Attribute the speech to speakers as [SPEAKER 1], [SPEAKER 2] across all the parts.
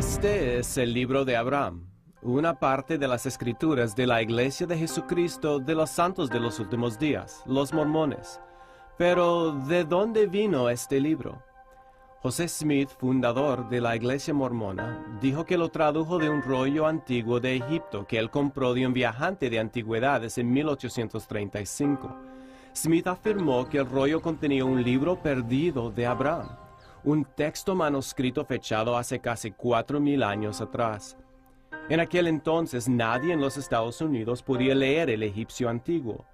[SPEAKER 1] Este es el libro de Abraham, una parte de las escrituras de la Iglesia de Jesucristo de los Santos de los Últimos Días, los mormones. Pero, ¿de dónde vino este libro? José Smith, fundador de la Iglesia Mormona, dijo que lo tradujo de un rollo antiguo de Egipto que él compró de un viajante de antigüedades en 1835. Smith afirmó que el rollo contenía un libro perdido de Abraham, un texto manuscrito fechado hace casi 4,000 años atrás. En aquel entonces nadie en los Estados Unidos podía leer el egipcio antiguo,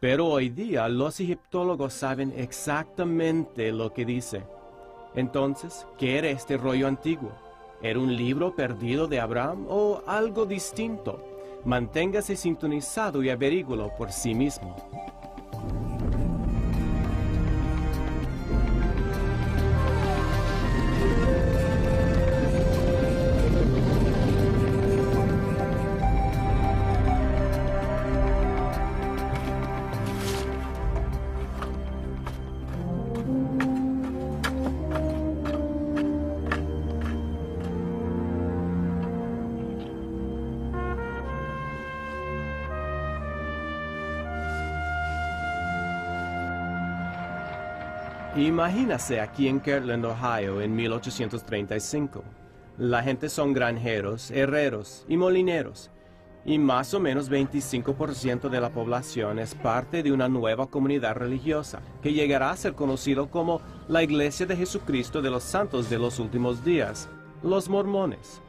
[SPEAKER 1] pero hoy día los egiptólogos saben exactamente lo que dice. Entonces, ¿qué era este rollo antiguo? ¿Era un libro perdido de Abraham o algo distinto? Manténgase sintonizado y averíguelo por sí mismo. Imagínase aquí en Kirtland, Ohio, en 1835. La gente son granjeros, herreros y molineros, y más o menos 25% de la población es parte de una nueva comunidad religiosa que llegará a ser conocido como la Iglesia de Jesucristo de los Santos de los Últimos Días, los mormones.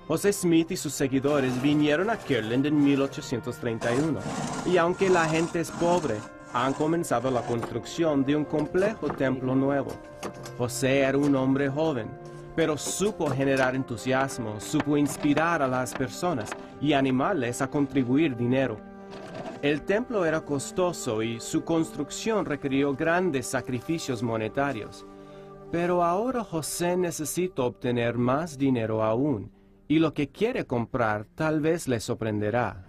[SPEAKER 1] José Smith y sus seguidores vinieron a Kirtland en 1831, y aunque la gente es pobre, han comenzado la construcción de un complejo templo nuevo. José era un hombre joven, pero supo generar entusiasmo, supo inspirar a las personas y animarles a contribuir dinero. El templo era costoso y su construcción requirió grandes sacrificios monetarios. Pero ahora José necesita obtener más dinero aún, y lo que quiere comprar tal vez le sorprenderá.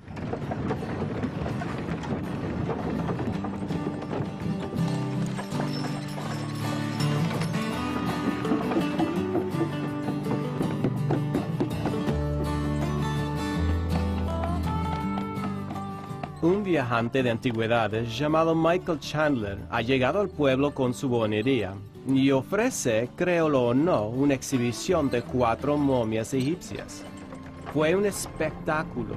[SPEAKER 1] Un viajante de antigüedades llamado Michael Chandler ha llegado al pueblo con su bonería y ofrece, créelo o no, una exhibición de 4 momias egipcias. Fue un espectáculo.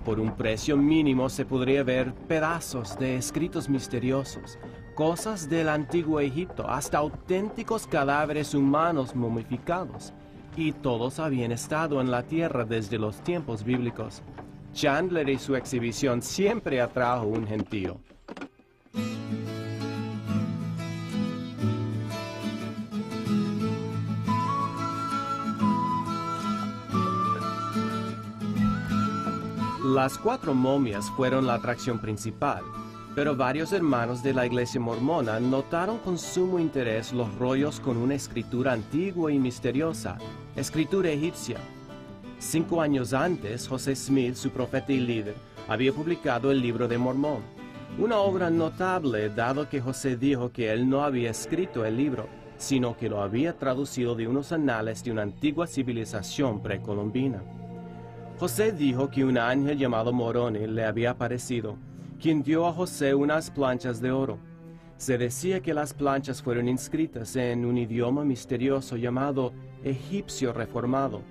[SPEAKER 1] Por un precio mínimo se podría ver pedazos de escritos misteriosos, cosas del antiguo Egipto, hasta auténticos cadáveres humanos momificados, y todos habían estado en la tierra desde los tiempos bíblicos. Chandler y su exhibición siempre atrajo un gentío. Las 4 momias fueron la atracción principal, pero varios hermanos de la Iglesia Mormona notaron con sumo interés los rollos con una escritura antigua y misteriosa, escritura egipcia. 5 años antes, José Smith, su profeta y líder, había publicado el Libro de Mormón, una obra notable dado que José dijo que él no había escrito el libro, sino que lo había traducido de unos anales de una antigua civilización precolombina. José dijo que un ángel llamado Moroni le había aparecido, quien dio a José unas planchas de oro. Se decía que las planchas fueron inscritas en un idioma misterioso llamado egipcio reformado.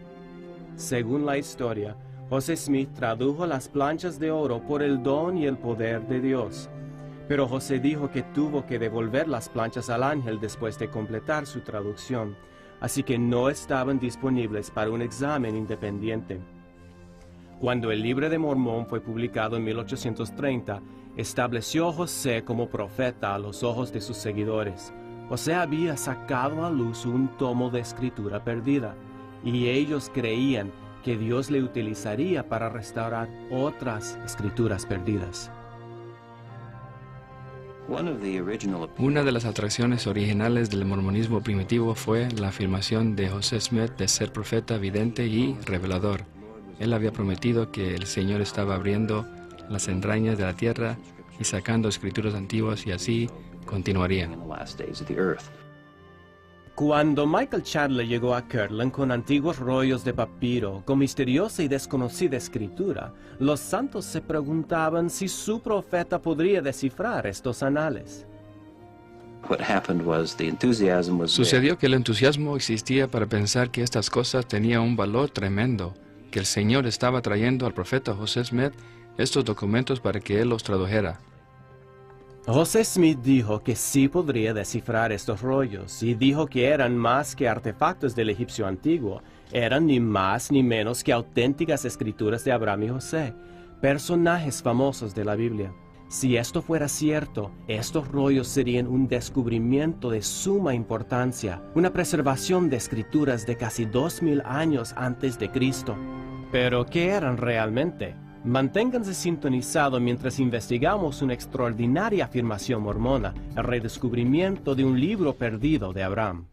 [SPEAKER 1] Según la historia, José Smith tradujo las planchas de oro por el don y el poder de Dios. Pero José dijo que tuvo que devolver las planchas al ángel después de completar su traducción, así que no estaban disponibles para un examen independiente. Cuando el Libro de Mormón fue publicado en 1830, estableció a José como profeta a los ojos de sus seguidores. José había sacado a luz un tomo de escritura perdida, y ellos creían que Dios le utilizaría para restaurar otras escrituras perdidas.
[SPEAKER 2] Una de las atracciones originales del mormonismo primitivo fue la afirmación de José Smith de ser profeta, vidente y revelador. Él había prometido que el Señor estaba abriendo las entrañas de la tierra y sacando escrituras antiguas, y así continuaría.
[SPEAKER 1] Cuando Michael Chandler llegó a Kirtland con antiguos rollos de papiro, con misteriosa y desconocida escritura, los santos se preguntaban si su profeta podría descifrar estos anales.
[SPEAKER 2] Sucedió que el entusiasmo existía para pensar que estas cosas tenían un valor tremendo, que el Señor estaba trayendo al profeta José Smith estos documentos para que él los tradujera.
[SPEAKER 1] José Smith dijo que sí podría descifrar estos rollos y dijo que eran más que artefactos del egipcio antiguo, eran ni más ni menos que auténticas escrituras de Abraham y José, personajes famosos de la Biblia. Si esto fuera cierto, estos rollos serían un descubrimiento de suma importancia, una preservación de escrituras de casi 2000 años antes de Cristo. ¿Pero qué eran realmente? Manténganse sintonizados mientras investigamos una extraordinaria afirmación mormona, el redescubrimiento de un libro perdido de Abraham.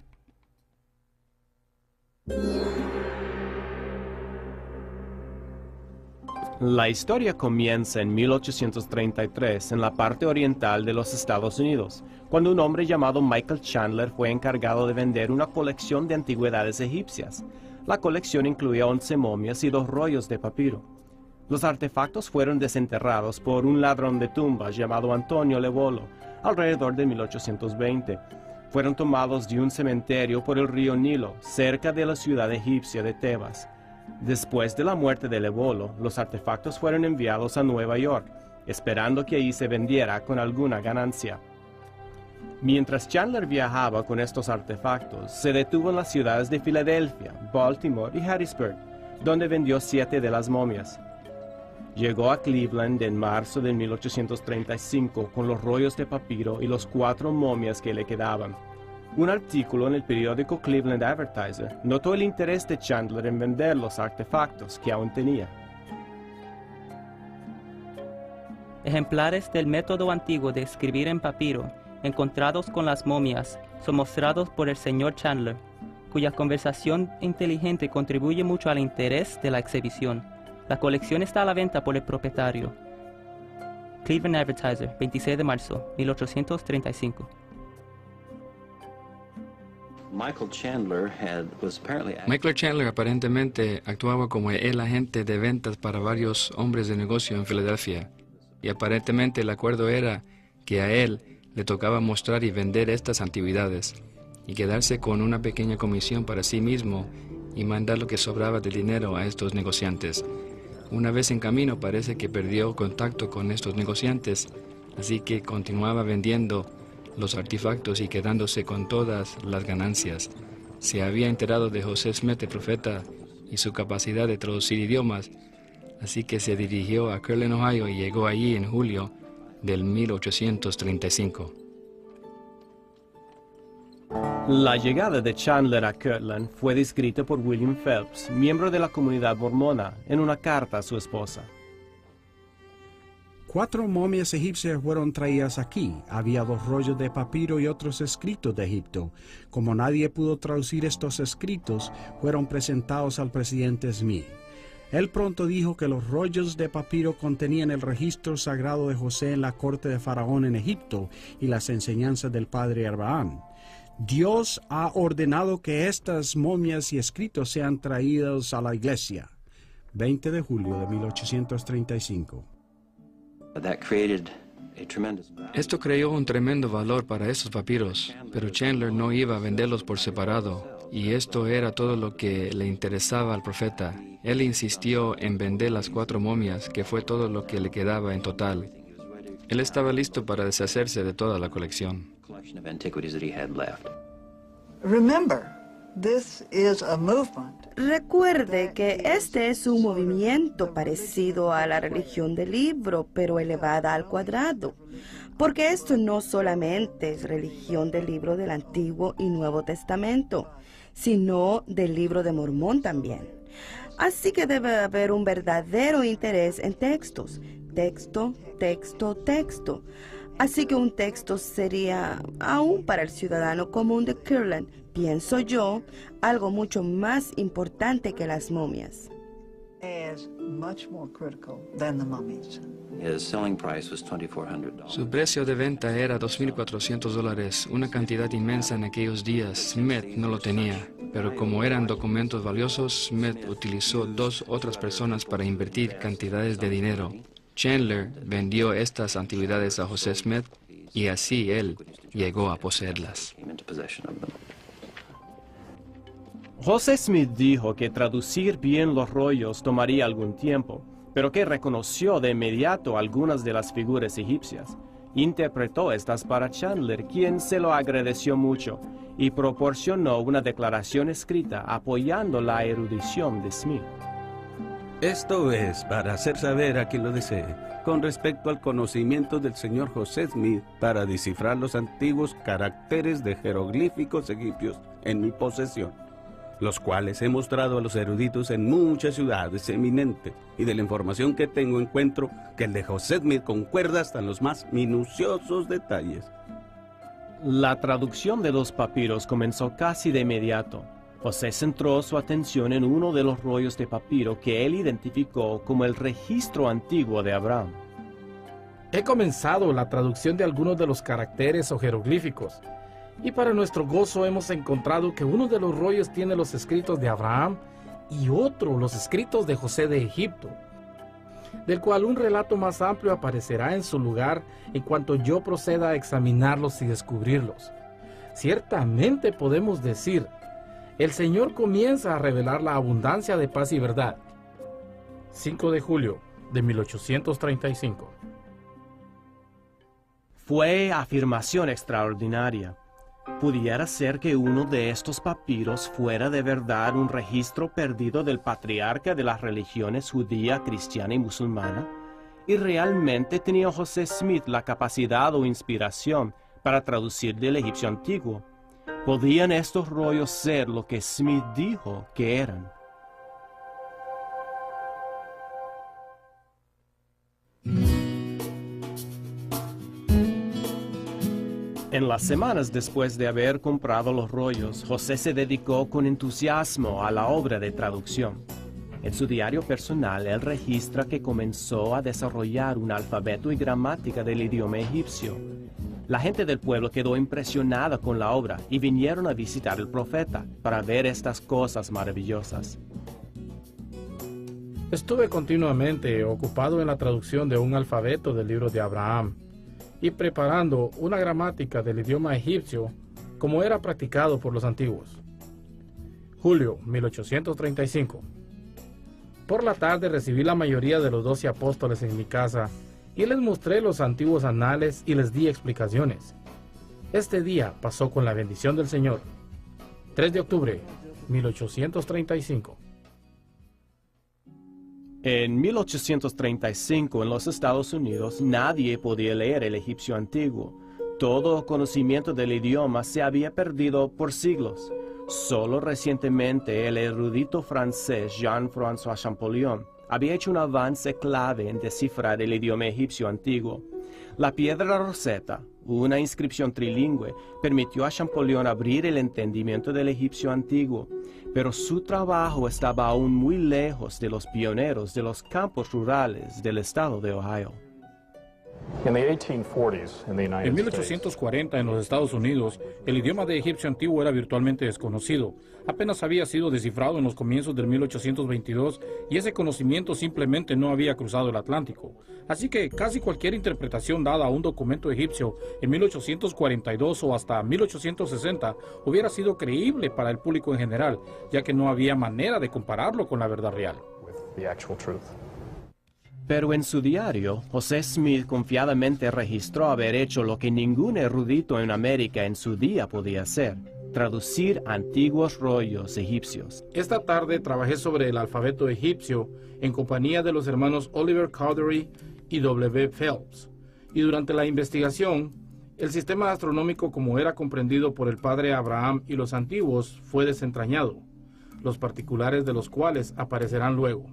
[SPEAKER 1] La historia comienza en 1833 en la parte oriental de los Estados Unidos, cuando un hombre llamado Michael Chandler fue encargado de vender una colección de antigüedades egipcias. La colección incluía 11 momias y 2 rollos de papiro. Los artefactos fueron desenterrados por un ladrón de tumbas llamado Antonio Levolo, alrededor de 1820. Fueron tomados de un cementerio por el río Nilo, cerca de la ciudad egipcia de Tebas. Después de la muerte de Levolo, los artefactos fueron enviados a Nueva York, esperando que allí se vendiera con alguna ganancia. Mientras Chandler viajaba con estos artefactos, se detuvo en las ciudades de Filadelfia, Baltimore y Harrisburg, donde vendió 7 de las momias. Llegó a Cleveland en marzo de 1835 con los rollos de papiro y los 4 momias que le quedaban. Un artículo en el periódico Cleveland Advertiser notó el interés de Chandler en vender los artefactos que aún tenía.
[SPEAKER 3] Ejemplares del método antiguo de escribir en papiro, encontrados con las momias, son mostrados por el Sr. Chandler, cuya conversación inteligente contribuye mucho al interés de la exhibición. La colección está a la venta por el propietario. Cleveland Advertiser, 26 de marzo, 1835.
[SPEAKER 2] Michael Chandler aparentemente actuaba como el agente de ventas para varios hombres de negocio en Filadelfia, y aparentemente el acuerdo era que a él le tocaba mostrar y vender estas antigüedades, y quedarse con una pequeña comisión para sí mismo y mandar lo que sobraba de dinero a estos negociantes. Una vez en camino parece que perdió contacto con estos negociantes, así que continuaba vendiendo los artefactos y quedándose con todas las ganancias. Se había enterado de José Smith, el profeta, y su capacidad de traducir idiomas, así que se dirigió a Kirtland, Ohio, y llegó allí en julio del 1835.
[SPEAKER 1] La llegada de Chandler a Kirtland fue descrita por William Phelps, miembro de la comunidad mormona, en una carta a su esposa.
[SPEAKER 4] 4 momias egipcias fueron traídas aquí. Había 2 rollos de papiro y otros escritos de Egipto. Como nadie pudo traducir estos escritos, fueron presentados al presidente Smith. Él pronto dijo que los rollos de papiro contenían el registro sagrado de José en la corte de Faraón en Egipto y las enseñanzas del padre Abraham. Dios ha ordenado que estas momias y escritos sean traídos a la iglesia. 20 de julio de 1835.
[SPEAKER 2] Esto creó un tremendo valor para esos papiros, pero Chandler no iba a venderlos por separado, y esto era todo lo que le interesaba al profeta. Él insistió en vender las 4 momias, que fue todo lo que le quedaba en total. Él estaba listo para deshacerse de toda la colección.
[SPEAKER 5] Recuerde que este es un movimiento parecido a la religión del libro, pero elevada al cuadrado, porque esto no solamente es religión del libro del Antiguo y Nuevo Testamento, sino del libro de Mormón también. Así que debe haber un verdadero interés en textos, texto, texto, texto. Así que un texto sería, aún para el ciudadano común de Kirtland, pienso yo, algo mucho más importante que las momias.
[SPEAKER 2] Su precio de venta era $2,400, una cantidad inmensa en aquellos días. Smith no lo tenía, pero como eran documentos valiosos, Smith utilizó 2 otras personas para invertir cantidades de dinero. Chandler vendió estas antigüedades a José Smith y así él llegó a poseerlas.
[SPEAKER 1] José Smith dijo que traducir bien los rollos tomaría algún tiempo, pero que reconoció de inmediato algunas de las figuras egipcias. Interpretó estas para Chandler, quien se lo agradeció mucho, y proporcionó una declaración escrita apoyando la erudición de Smith.
[SPEAKER 6] Esto es para hacer saber a quien lo desee, con respecto al conocimiento del señor José Smith para descifrar los antiguos caracteres de jeroglíficos egipcios en mi posesión, los cuales he mostrado a los eruditos en muchas ciudades eminentes, y de la información que tengo encuentro que el de José Smith concuerda hasta en los más minuciosos detalles.
[SPEAKER 1] La traducción de los papiros comenzó casi de inmediato. José centró su atención en uno de los rollos de papiro que él identificó como el registro antiguo de Abraham.
[SPEAKER 7] He comenzado la traducción de algunos de los caracteres o jeroglíficos, y para nuestro gozo hemos encontrado que uno de los rollos tiene los escritos de Abraham y otro los escritos de José de Egipto, del cual un relato más amplio aparecerá en su lugar en cuanto yo proceda a examinarlos y descubrirlos. Ciertamente podemos decir, el Señor comienza a revelar la abundancia de paz y verdad. 5 de julio de 1835.
[SPEAKER 1] Fue afirmación extraordinaria. ¿Pudiera ser que uno de estos papiros fuera de verdad un registro perdido del patriarca de las religiones judía, cristiana y musulmana? ¿Y realmente tenía José Smith la capacidad o inspiración para traducir del egipcio antiguo? ¿Podían estos rollos ser lo que Smith dijo que eran? En las semanas después de haber comprado los rollos, José se dedicó con entusiasmo a la obra de traducción. En su diario personal, él registra que comenzó a desarrollar un alfabeto y gramática del idioma egipcio. La gente del pueblo quedó impresionada con la obra y vinieron a visitar al profeta para ver estas cosas maravillosas.
[SPEAKER 7] Estuve continuamente ocupado en la traducción de un alfabeto del libro de Abraham y preparando una gramática del idioma egipcio como era practicado por los antiguos. Julio 1835. Por la tarde recibí la mayoría de los 12 apóstoles en mi casa y les mostré los antiguos anales y les di explicaciones. Este día pasó con la bendición del Señor. 3 de octubre 1835.
[SPEAKER 1] En 1835, en los Estados Unidos, nadie podía leer el egipcio antiguo. Todo conocimiento del idioma se había perdido por siglos. Solo recientemente el erudito francés Jean-François Champollion había hecho un avance clave en descifrar el idioma egipcio antiguo. La piedra Rosetta, una inscripción trilingüe, permitió a Champollion abrir el entendimiento del egipcio antiguo, pero su trabajo estaba aún muy lejos de los pioneros de los campos rurales del estado de Ohio.
[SPEAKER 7] En 1840, en los Estados Unidos, el idioma de egipcio antiguo era virtualmente desconocido. Apenas había sido descifrado en los comienzos del 1822 y ese conocimiento simplemente no había cruzado el Atlántico. Así que casi cualquier interpretación dada a un documento egipcio en 1842 o hasta 1860 hubiera sido creíble para el público en general, ya que no había manera de compararlo con la verdad real.
[SPEAKER 1] Pero en su diario, José Smith confiadamente registró haber hecho lo que ningún erudito en América en su día podía hacer: traducir antiguos rollos egipcios.
[SPEAKER 7] Esta tarde trabajé sobre el alfabeto egipcio en compañía de los hermanos Oliver Cowdery y W. Phelps. Y durante la investigación, el sistema astronómico como era comprendido por el padre Abraham y los antiguos fue desentrañado, los particulares de los cuales aparecerán luego.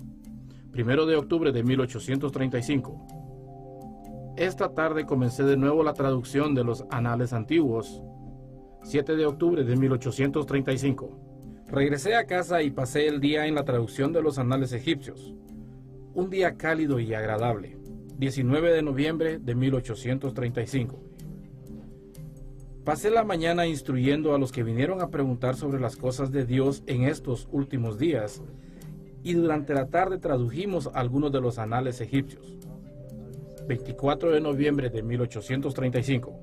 [SPEAKER 7] 1 de octubre de 1835. Esta tarde comencé de nuevo la traducción de los anales antiguos. 7 de octubre de 1835. Regresé a casa y pasé el día en la traducción de los anales egipcios. Un día cálido y agradable, 19 de noviembre de 1835. Pasé la mañana instruyendo a los que vinieron a preguntar sobre las cosas de Dios en estos últimos días, y durante la tarde tradujimos algunos de los anales egipcios. 24 de noviembre de 1835.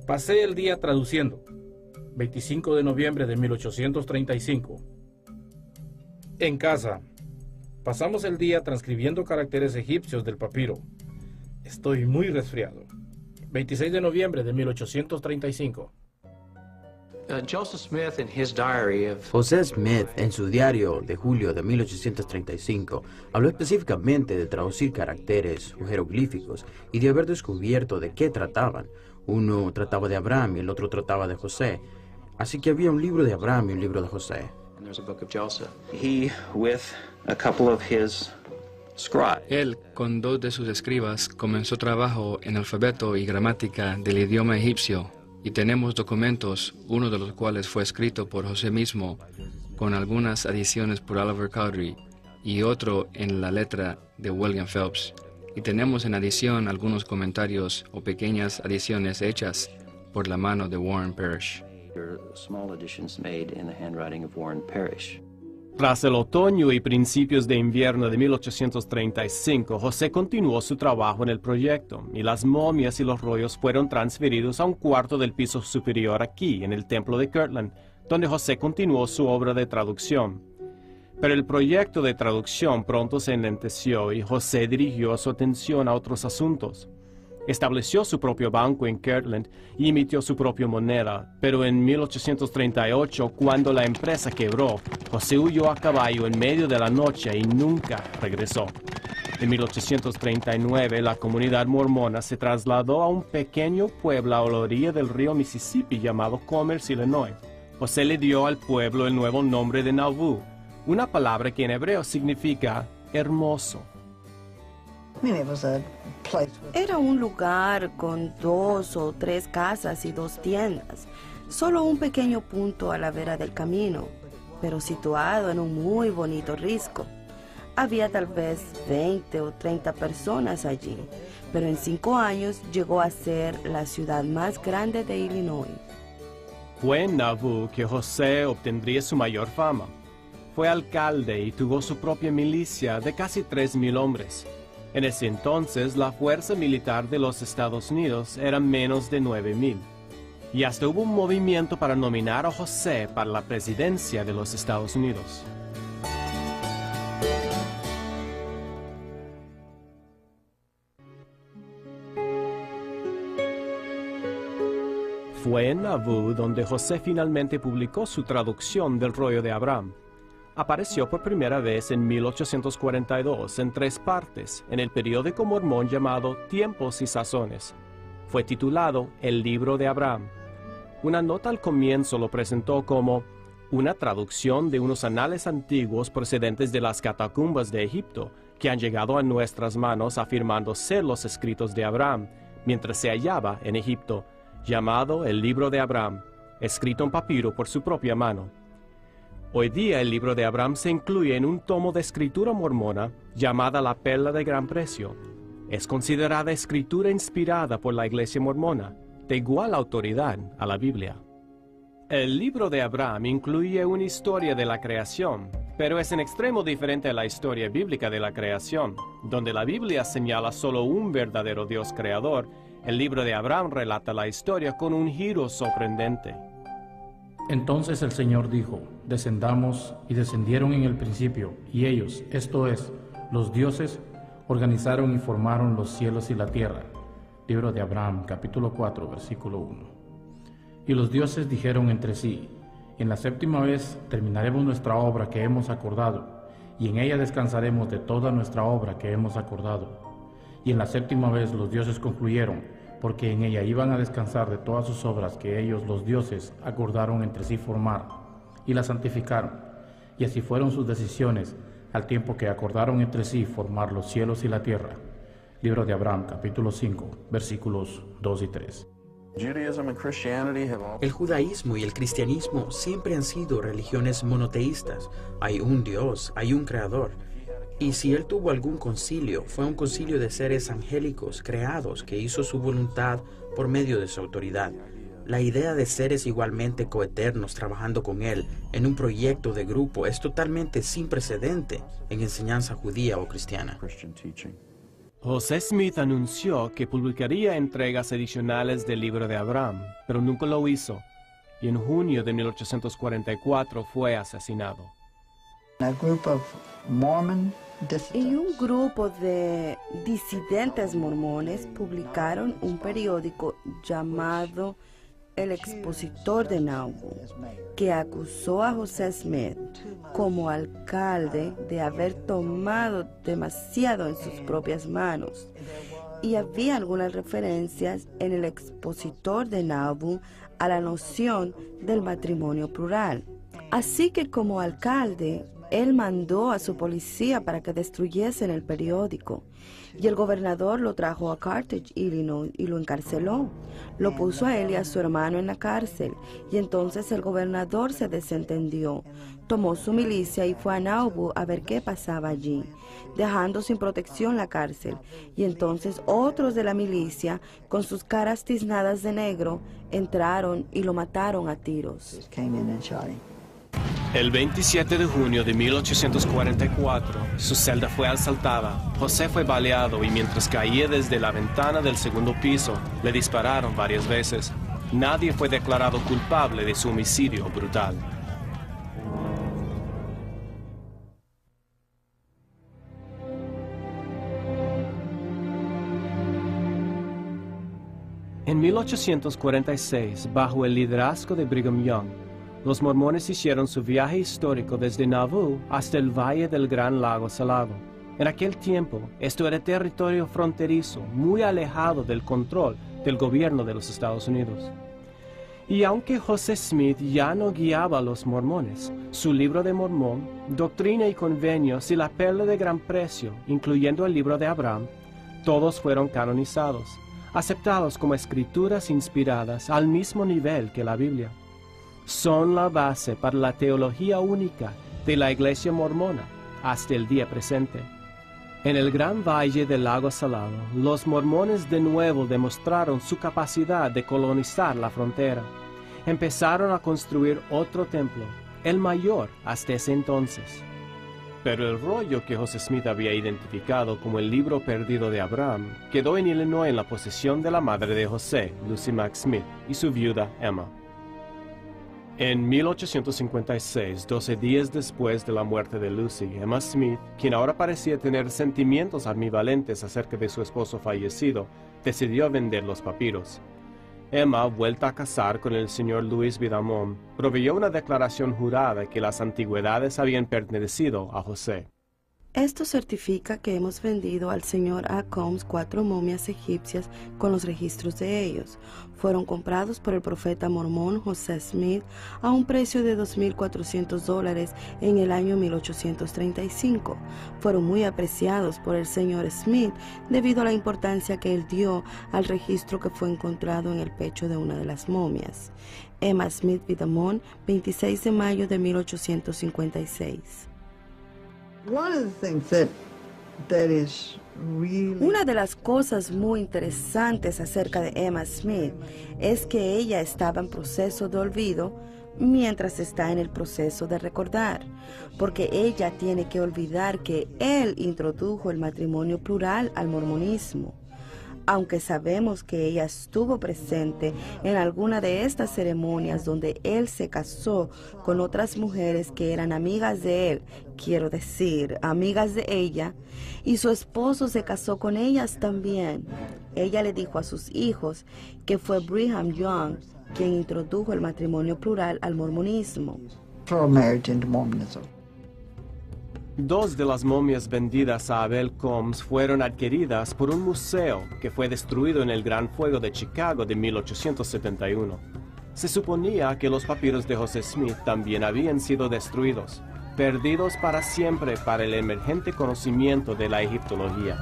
[SPEAKER 7] Pasé el día traduciendo. 25 de noviembre de 1835. En casa. Pasamos el día transcribiendo caracteres egipcios del papiro. Estoy muy resfriado. 26 de noviembre de 1835.
[SPEAKER 8] José Smith, en su diario de julio de 1835, habló específicamente de traducir caracteres o jeroglíficos y de haber descubierto de qué trataban. Uno trataba de Abraham y el otro trataba de José. Así que había un libro de Abraham y un libro de José.
[SPEAKER 2] Él, con 2 de sus escribas, comenzó trabajo en alfabeto y gramática del idioma egipcio, y tenemos documentos, uno de los cuales fue escrito por José mismo, con algunas adiciones por Oliver Cowdery, y otro en la letra de William Phelps. Y tenemos en adición algunos comentarios o pequeñas adiciones hechas por la mano de Warren Parrish.
[SPEAKER 1] Tras el otoño y principios de invierno de 1835, José continuó su trabajo en el proyecto, y las momias y los rollos fueron transferidos a un cuarto del piso superior aquí, en el templo de Kirtland, donde José continuó su obra de traducción. Pero el proyecto de traducción pronto se enlenteció y José dirigió su atención a otros asuntos. Estableció su propio banco en Kirtland y emitió su propia moneda, pero en 1838, cuando la empresa quebró, José huyó a caballo en medio de la noche y nunca regresó. En 1839, la comunidad mormona se trasladó a un pequeño pueblo a la orilla del río Mississippi llamado Commerce, Illinois. José le dio al pueblo el nuevo nombre de Nauvoo, una palabra que en hebreo significa hermoso.
[SPEAKER 5] Era un lugar con 2 o 3 casas y 2 tiendas, solo un pequeño punto a la vera del camino, pero situado en un muy bonito risco. Había tal vez 20 o 30 personas allí, pero en 5 años llegó a ser la ciudad más grande de Illinois.
[SPEAKER 1] Fue en Nauvoo que José obtendría su mayor fama. Fue alcalde y tuvo su propia milicia de casi 3,000 hombres. En ese entonces, la fuerza militar de los Estados Unidos era menos de 9,000. Y hasta hubo un movimiento para nominar a José para la presidencia de los Estados Unidos. Fue en Nauvoo donde José finalmente publicó su traducción del rollo de Abraham. Apareció por primera vez en 1842 en 3 partes en el periódico mormón llamado Tiempos y Sazones. Fue titulado El Libro de Abraham. Una nota al comienzo lo presentó como una traducción de unos anales antiguos procedentes de las catacumbas de Egipto que han llegado a nuestras manos afirmando ser los escritos de Abraham mientras se hallaba en Egipto, llamado El Libro de Abraham, escrito en papiro por su propia mano. Hoy día el Libro de Abraham se incluye en un tomo de escritura mormona llamada La Perla de Gran Precio. Es considerada escritura inspirada por la Iglesia mormona, de igual autoridad a la Biblia. El Libro de Abraham incluye una historia de la creación, pero es en extremo diferente a la historia bíblica de la creación, donde la Biblia señala solo un verdadero Dios creador. El Libro de Abraham relata la historia con un giro sorprendente.
[SPEAKER 7] Entonces el Señor dijo, descendamos, y descendieron en el principio, y ellos, esto es, los dioses, organizaron y formaron los cielos y la tierra. Libro de Abraham, capítulo 4, versículo 1. Y los dioses dijeron entre sí, en la 7ª vez terminaremos nuestra obra que hemos acordado, y en ella descansaremos de toda nuestra obra que hemos acordado. Y en la 7ª vez los dioses concluyeron, porque en ella iban a descansar de todas sus obras que ellos, los dioses, acordaron entre sí formar, y la santificaron. Y así fueron sus decisiones, al tiempo que acordaron entre sí formar los cielos y la tierra. Libro de Abraham, capítulo 5, versículos 2 y 3.
[SPEAKER 8] El judaísmo y el cristianismo siempre han sido religiones monoteístas. Hay un Dios, hay un creador. Y si él tuvo algún concilio, fue un concilio de seres angélicos creados que hizo su voluntad por medio de su autoridad. La idea de seres igualmente coeternos trabajando con él en un proyecto de grupo es totalmente sin precedente en enseñanza judía o cristiana.
[SPEAKER 1] José Smith anunció que publicaría entregas adicionales del libro de Abraham, pero nunca lo hizo, y en junio de 1844 fue asesinado.
[SPEAKER 5] Y un grupo de disidentes mormones publicaron un periódico llamado El Expositor de Nauvoo, que acusó a José Smith como alcalde de haber tomado demasiado en sus propias manos. Y había algunas referencias en El Expositor de Nauvoo a la noción del matrimonio plural. Así que como alcalde, él mandó a su policía para que destruyesen el periódico, y el gobernador lo trajo a Carthage, Illinois, y lo encarceló. Lo puso a él y a su hermano en la cárcel, y entonces el gobernador se desentendió, tomó su milicia y fue a Nauvoo a ver qué pasaba allí, dejando sin protección la cárcel. Y entonces otros de la milicia, con sus caras tiznadas de negro, entraron y lo mataron a tiros.
[SPEAKER 1] El 27 de junio de 1844, su celda fue asaltada. José fue baleado y mientras caía desde la ventana del segundo piso, le dispararon varias veces. Nadie fue declarado culpable de su homicidio brutal. En 1846, bajo el liderazgo de Brigham Young, los mormones hicieron su viaje histórico desde Nauvoo hasta el valle del Gran Lago Salado. En aquel tiempo, esto era territorio fronterizo, muy alejado del control del gobierno de los Estados Unidos. Y aunque José Smith ya no guiaba a los mormones, su libro de Mormón, Doctrina y Convenios y la Perla de Gran Precio, incluyendo el libro de Abraham, todos fueron canonizados, aceptados como escrituras inspiradas al mismo nivel que la Biblia. Son la base para la teología única de la Iglesia mormona hasta el día presente. En el Gran Valle del Lago Salado, los mormones de nuevo demostraron su capacidad de colonizar la frontera. Empezaron a construir otro templo, el mayor hasta ese entonces. Pero el rollo que José Smith había identificado como el libro perdido de Abraham quedó en Illinois en la posesión de la madre de José, Lucy Mack Smith, y su viuda, Emma. En 1856, 12 días después de la muerte de Lucy, Emma Smith, quien ahora parecía tener sentimientos ambivalentes acerca de su esposo fallecido, decidió vender los papiros. Emma, vuelta a casar con el señor Louis Bidamon, proveyó una declaración jurada que las antigüedades habían pertenecido a José.
[SPEAKER 5] Esto certifica que hemos vendido al señor A. Combs 4 momias egipcias con los registros de ellos. Fueron comprados por el profeta mormón José Smith a un precio de $2,400 en el año 1835. Fueron muy apreciados por el señor Smith debido a la importancia que él dio al registro que fue encontrado en el pecho de una de las momias. Emma Smith Bidamon, 26 de mayo de 1856. Una de las cosas muy interesantes acerca de Emma Smith es que ella estaba en proceso de olvido mientras está en el proceso de recordar, porque ella tiene que olvidar que él introdujo el matrimonio plural al mormonismo. Aunque sabemos que ella estuvo presente en alguna de estas ceremonias donde él se casó con otras mujeres que eran amigas de él, quiero decir, amigas de ella, y su esposo se casó con ellas también. Ella le dijo a sus hijos que fue Brigham Young quien introdujo el matrimonio plural al mormonismo.
[SPEAKER 1] Dos de las momias vendidas a Abel Combs fueron adquiridas por un museo que fue destruido en el Gran Fuego de Chicago de 1871. Se suponía que los papiros de José Smith también habían sido destruidos, perdidos para siempre para el emergente conocimiento de la egiptología.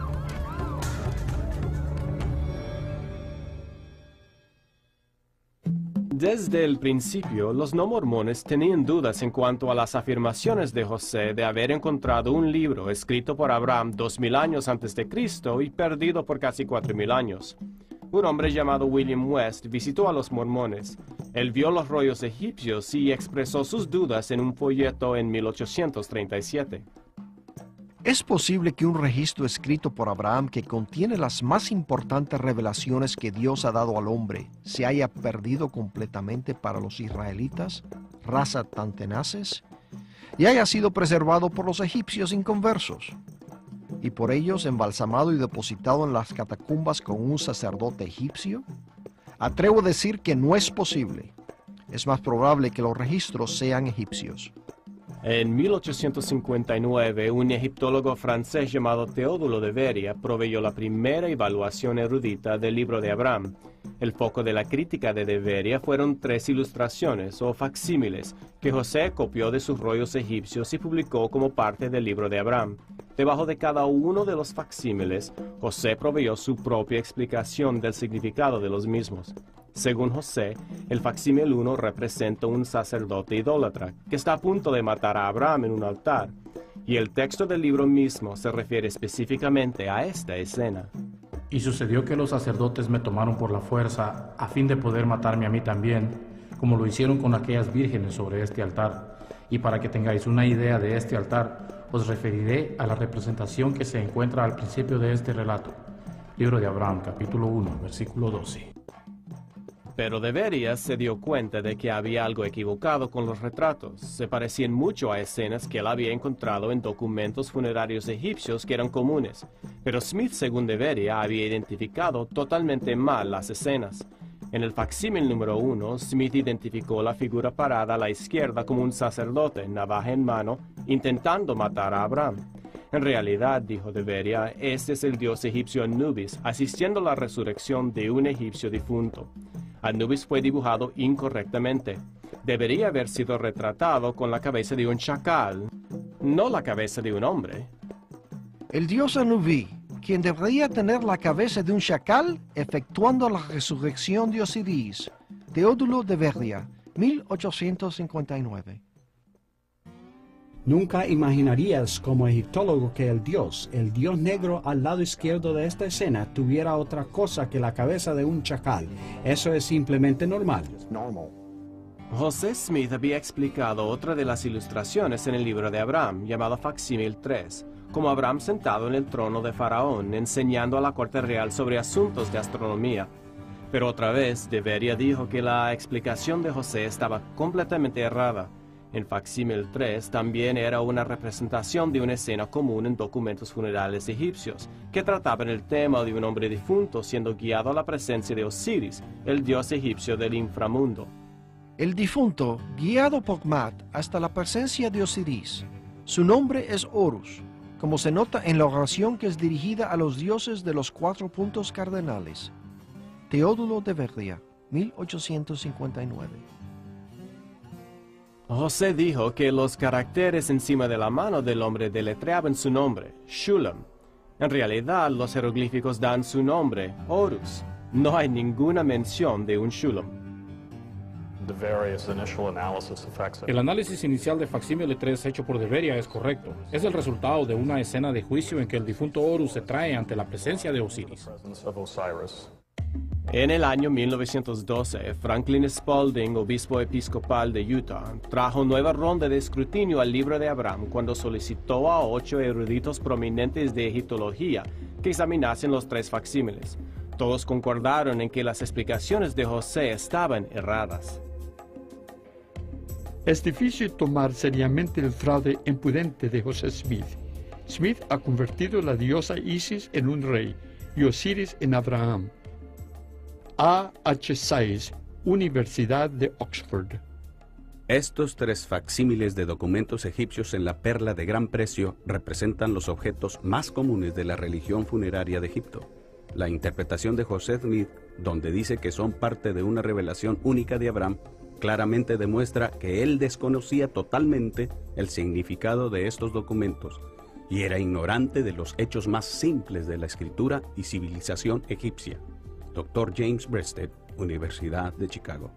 [SPEAKER 1] Desde el principio, los no mormones tenían dudas en cuanto a las afirmaciones de José de haber encontrado un libro escrito por Abraham 2000 años antes de Cristo y perdido por casi 4000 años. Un hombre llamado William West visitó a los mormones. Él vio los rollos egipcios y expresó sus dudas en un folleto en 1837.
[SPEAKER 9] ¿Es posible que un registro escrito por Abraham que contiene las más importantes revelaciones que Dios ha dado al hombre se haya perdido completamente para los israelitas, raza tan tenaces, y haya sido preservado por los egipcios inconversos, y por ellos embalsamado y depositado en las catacumbas con un sacerdote egipcio? Atrevo a decir que no es posible. Es más probable que los registros sean egipcios.
[SPEAKER 1] En 1859, un egiptólogo francés llamado Teodulo de Beria proveyó la primera evaluación erudita del libro de Abraham. El foco de la crítica de Beria fueron 3 ilustraciones o facsímiles que José copió de sus rollos egipcios y publicó como parte del libro de Abraham. Debajo de cada uno de los facsímiles, José proveyó su propia explicación del significado de los mismos. Según José, el facsímil 1 representa un sacerdote idólatra que está a punto de matar a Abraham en un altar, y el texto del libro mismo se refiere específicamente a esta escena.
[SPEAKER 10] Y sucedió que los sacerdotes me tomaron por la fuerza a fin de poder matarme a mí también, como lo hicieron con aquellas vírgenes sobre este altar. Y para que tengáis una idea de este altar, os referiré a la representación que se encuentra al principio de este relato. Libro de Abraham, capítulo 1, versículo 12.
[SPEAKER 1] Pero de Beria se dio cuenta de que había algo equivocado con los retratos. Se parecían mucho a escenas que él había encontrado en documentos funerarios egipcios que eran comunes. Pero Smith, según de Beria, había identificado totalmente mal las escenas. En el facsímil número 1, Smith identificó la figura parada a la izquierda como un sacerdote, navaja en mano, intentando matar a Abraham. En realidad, dijo de Beria, este es el dios egipcio Anubis, asistiendo a la resurrección de un egipcio difunto. Anubis fue dibujado incorrectamente. Debería haber sido retratado con la cabeza de un chacal, no la cabeza de un hombre.
[SPEAKER 9] El dios Anubis, quien debería tener la cabeza de un chacal, efectuando la resurrección de Osiris. Teodulo de Beria, 1859.
[SPEAKER 4] Nunca imaginarías como egiptólogo que el dios negro al lado izquierdo de esta escena, tuviera otra cosa que la cabeza de un chacal. Eso es simplemente normal.
[SPEAKER 1] José Smith había explicado otra de las ilustraciones en el libro de Abraham, llamado facsímil 3, como Abraham sentado en el trono de Faraón, enseñando a la corte real sobre asuntos de astronomía. Pero otra vez, de Beria dijo que la explicación de José estaba completamente errada. En facsímil 3 también era una representación de una escena común en documentos funerales egipcios, que trataban el tema de un hombre difunto siendo guiado a la presencia de Osiris, el dios egipcio del inframundo.
[SPEAKER 9] El difunto, guiado por Mat hasta la presencia de Osiris. Su nombre es Horus, como se nota en la oración que es dirigida a los dioses de los 4 puntos cardenales. Teodulo de Beria, 1859.
[SPEAKER 1] José dijo que los caracteres encima de la mano del hombre deletreaban su nombre, Shulam. En realidad, los jeroglíficos dan su nombre, Horus. No hay ninguna mención de un Shulam.
[SPEAKER 10] El análisis inicial de facsímil 3 hecho por de Beria es correcto. Es el resultado de una escena de juicio en que el difunto Horus se trae ante la presencia de Osiris.
[SPEAKER 1] En el año 1912, Franklin Spalding, obispo episcopal de Utah, trajo nueva ronda de escrutinio al libro de Abraham cuando solicitó a 8 eruditos prominentes de egiptología que examinasen los 3 facsímiles. Todos concordaron en que las explicaciones de José estaban erradas.
[SPEAKER 11] Es difícil tomar seriamente el fraude impudente de José Smith. Smith ha convertido a la diosa Isis en un rey y Osiris en Abraham. A. H. Sayers, Universidad de Oxford.
[SPEAKER 6] Estos 3 facsímiles de documentos egipcios en la perla de gran precio representan los objetos más comunes de la religión funeraria de Egipto. La interpretación de José Smith, donde dice que son parte de una revelación única de Abraham, claramente demuestra que él desconocía totalmente el significado de estos documentos y era ignorante de los hechos más simples de la escritura y civilización egipcia. Dr. James Breasted, Universidad de Chicago.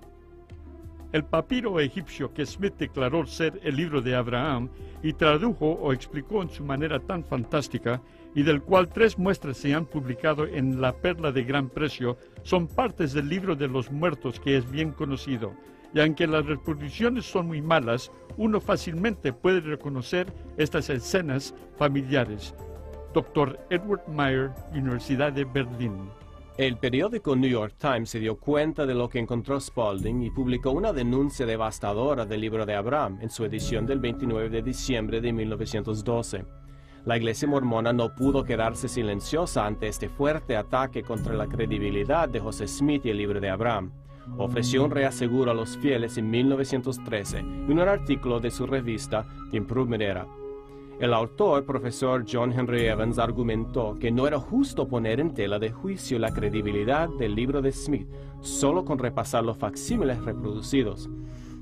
[SPEAKER 11] El papiro egipcio que Smith declaró ser el libro de Abraham y tradujo o explicó en su manera tan fantástica, y del cual 3 muestras se han publicado en La Perla de Gran Precio, son partes del libro de los muertos que es bien conocido, y aunque las reproducciones son muy malas, uno fácilmente puede reconocer estas escenas familiares. Dr. Edward Meyer, Universidad de Berlín.
[SPEAKER 1] El periódico New York Times se dio cuenta de lo que encontró Spalding y publicó una denuncia devastadora del libro de Abraham en su edición del 29 de diciembre de 1912. La Iglesia mormona no pudo quedarse silenciosa ante este fuerte ataque contra la credibilidad de José Smith y el libro de Abraham. Ofreció un reaseguro a los fieles en 1913 en un artículo de su revista The Improvement Era. El autor, profesor John Henry Evans, argumentó que no era justo poner en tela de juicio la credibilidad del libro de Smith solo con repasar los facsímiles reproducidos.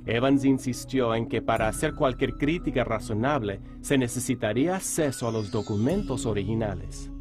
[SPEAKER 1] Evans insistió en que para hacer cualquier crítica razonable se necesitaría acceso a los documentos originales.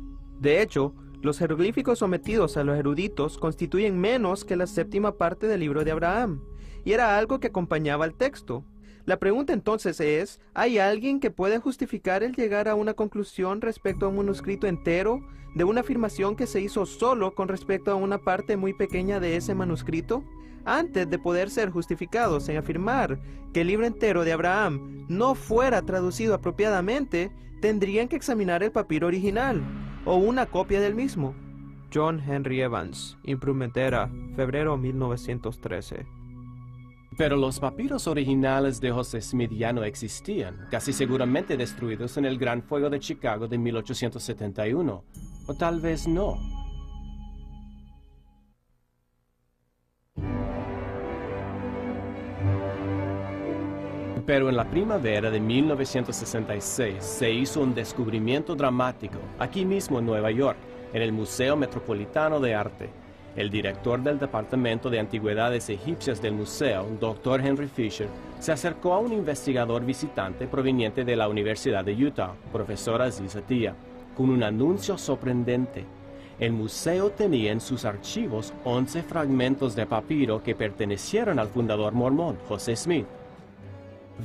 [SPEAKER 12] De hecho, los jeroglíficos sometidos a los eruditos constituyen menos que la 7ª parte del libro de Abraham, y era algo que acompañaba al texto. La pregunta entonces es, ¿hay alguien que pueda justificar el llegar a una conclusión respecto a un manuscrito entero de una afirmación que se hizo solo con respecto a una parte muy pequeña de ese manuscrito? Antes de poder ser justificados en afirmar que el libro entero de Abraham no fuera traducido apropiadamente, tendrían que examinar el papiro original, o una copia del mismo. John Henry Evans, Improvement Era, febrero 1913.
[SPEAKER 1] Pero los papiros originales de José Smith ya no existían, casi seguramente destruidos en el Gran Fuego de Chicago de 1871. O tal vez no. Pero en la primavera de 1966 se hizo un descubrimiento dramático, aquí mismo en Nueva York, en el Museo Metropolitano de Arte. El director del Departamento de Antigüedades Egipcias del museo, Dr. Henry Fisher, se acercó a un investigador visitante proveniente de la Universidad de Utah, profesor Aziz Atiya, con un anuncio sorprendente. El museo tenía en sus archivos 11 fragmentos de papiro que pertenecieron al fundador mormón, José Smith.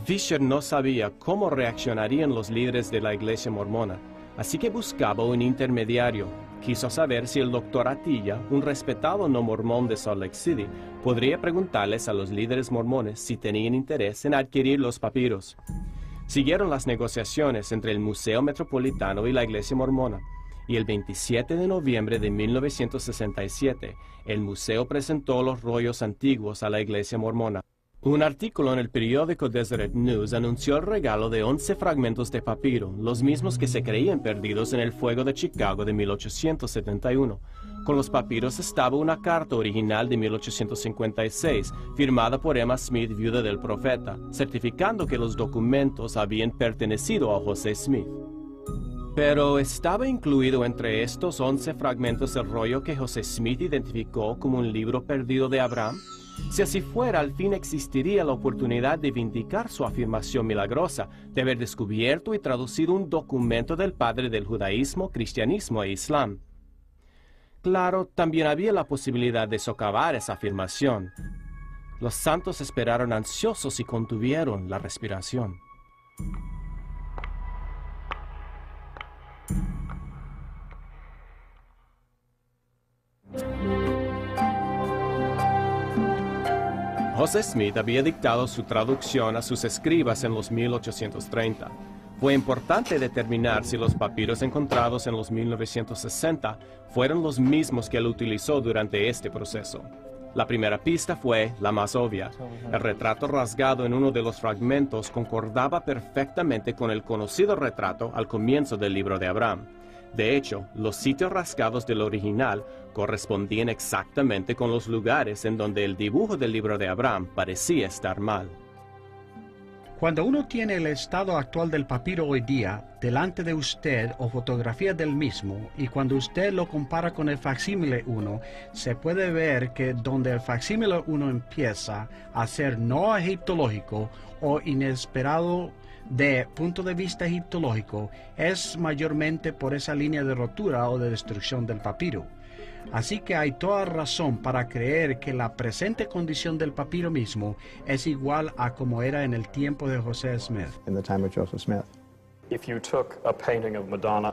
[SPEAKER 1] Fisher no sabía cómo reaccionarían los líderes de la iglesia mormona, así que buscaba un intermediario. Quiso saber si el doctor Atiya, un respetado no mormón de Salt Lake City, podría preguntarles a los líderes mormones si tenían interés en adquirir los papiros. Siguieron las negociaciones entre el Museo Metropolitano y la Iglesia Mormona, y el 27 de noviembre de 1967, el museo presentó los rollos antiguos a la Iglesia Mormona. Un artículo en el periódico Deseret News anunció el regalo de 11 fragmentos de papiro, los mismos que se creían perdidos en el fuego de Chicago de 1871. Con los papiros estaba una carta original de 1856, firmada por Emma Smith, viuda del profeta, certificando que los documentos habían pertenecido a José Smith. Pero ¿estaba incluido entre estos 11 fragmentos el rollo que José Smith identificó como un libro perdido de Abraham? Si así fuera, al fin existiría la oportunidad de vindicar su afirmación milagrosa de haber descubierto y traducido un documento del padre del judaísmo, cristianismo e islam. Claro, también había la posibilidad de socavar esa afirmación. Los santos esperaron ansiosos y contuvieron la respiración. José Smith había dictado su traducción a sus escribas en los 1830. Fue importante determinar si los papiros encontrados en los 1960 fueron los mismos que él utilizó durante este proceso. La primera pista fue la más obvia. El retrato rasgado en uno de los fragmentos concordaba perfectamente con el conocido retrato al comienzo del libro de Abraham. De hecho, los sitios rasgados del original correspondían exactamente con los lugares en donde el dibujo del libro de Abraham parecía estar mal.
[SPEAKER 4] Cuando uno tiene el estado actual del papiro hoy día delante de usted o fotografías del mismo, y cuando usted lo compara con el facsímile 1, se puede ver que donde el facsímile 1 empieza a ser no egiptológico o inesperado de punto de vista egiptológico, es mayormente por esa línea de rotura o de destrucción del papiro. Así que hay toda razón para creer que la presente condición del papiro mismo es igual a como era en el tiempo de José Smith.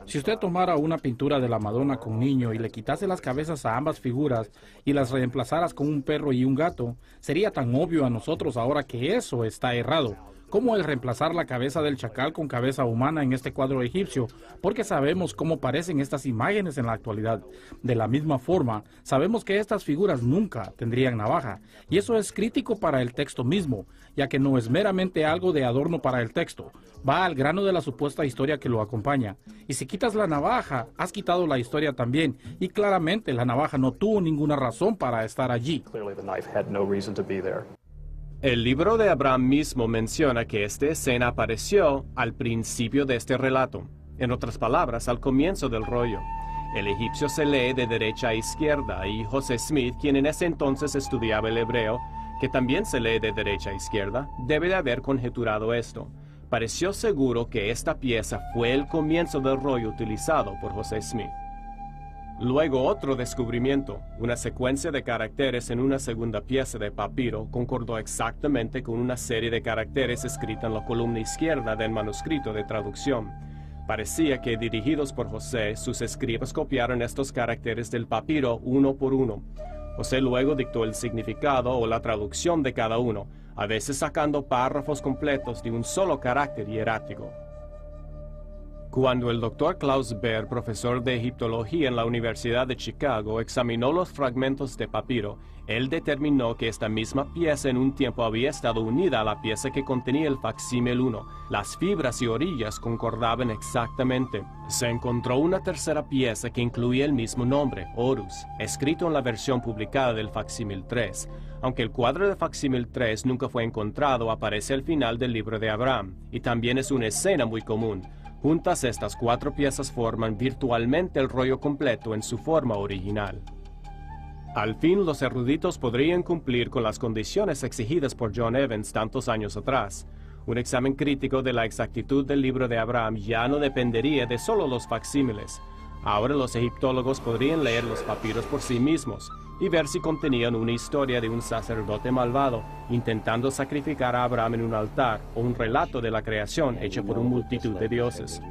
[SPEAKER 10] Si usted tomara una pintura de la Madonna con niño y le quitase las cabezas a ambas figuras y las reemplazaras con un perro y un gato, sería tan obvio a nosotros ahora que eso está errado, como el reemplazar la cabeza del chacal con cabeza humana en este cuadro egipcio, porque sabemos cómo parecen estas imágenes en la actualidad. De la misma forma, sabemos que estas figuras nunca tendrían navaja, y eso es crítico para el texto mismo, ya que no es meramente algo de adorno para el texto, va al grano de la supuesta historia que lo acompaña. Y si quitas la navaja, has quitado la historia también, y claramente la navaja no tuvo ninguna razón para estar allí.
[SPEAKER 1] El libro de Abraham mismo menciona que esta escena apareció al principio de este relato, en otras palabras, al comienzo del rollo. El egipcio se lee de derecha a izquierda y José Smith, quien en ese entonces estudiaba el hebreo, que también se lee de derecha a izquierda, debe de haber conjeturado esto. Pareció seguro que esta pieza fue el comienzo del rollo utilizado por José Smith. Luego otro descubrimiento, una secuencia de caracteres en una segunda pieza de papiro concordó exactamente con una serie de caracteres escrita en la columna izquierda del manuscrito de traducción. Parecía que dirigidos por José, sus escribas copiaron estos caracteres del papiro uno por uno. José luego dictó el significado o la traducción de cada uno, a veces sacando párrafos completos de un solo carácter hierático. Cuando el Dr. Klaus Baer, profesor de egiptología en la Universidad de Chicago, examinó los fragmentos de papiro, él determinó que esta misma pieza en un tiempo había estado unida a la pieza que contenía el facsímil 1. Las fibras y orillas concordaban exactamente. Se encontró una tercera pieza que incluía el mismo nombre, Horus, escrito en la versión publicada del facsímil 3. Aunque el cuadro de facsímil 3 nunca fue encontrado, aparece al final del libro de Abraham, y también es una escena muy común. Juntas estas cuatro piezas forman virtualmente el rollo completo en su forma original. Al fin los eruditos podrían cumplir con las condiciones exigidas por John Evans tantos años atrás. Un examen crítico de la exactitud del libro de Abraham ya no dependería de solo los facsímiles. Ahora los egiptólogos podrían leer los papiros por sí mismos y ver si contenían una historia de un sacerdote malvado intentando sacrificar a Abraham en un altar o un relato de la creación hecha por una multitud de dioses.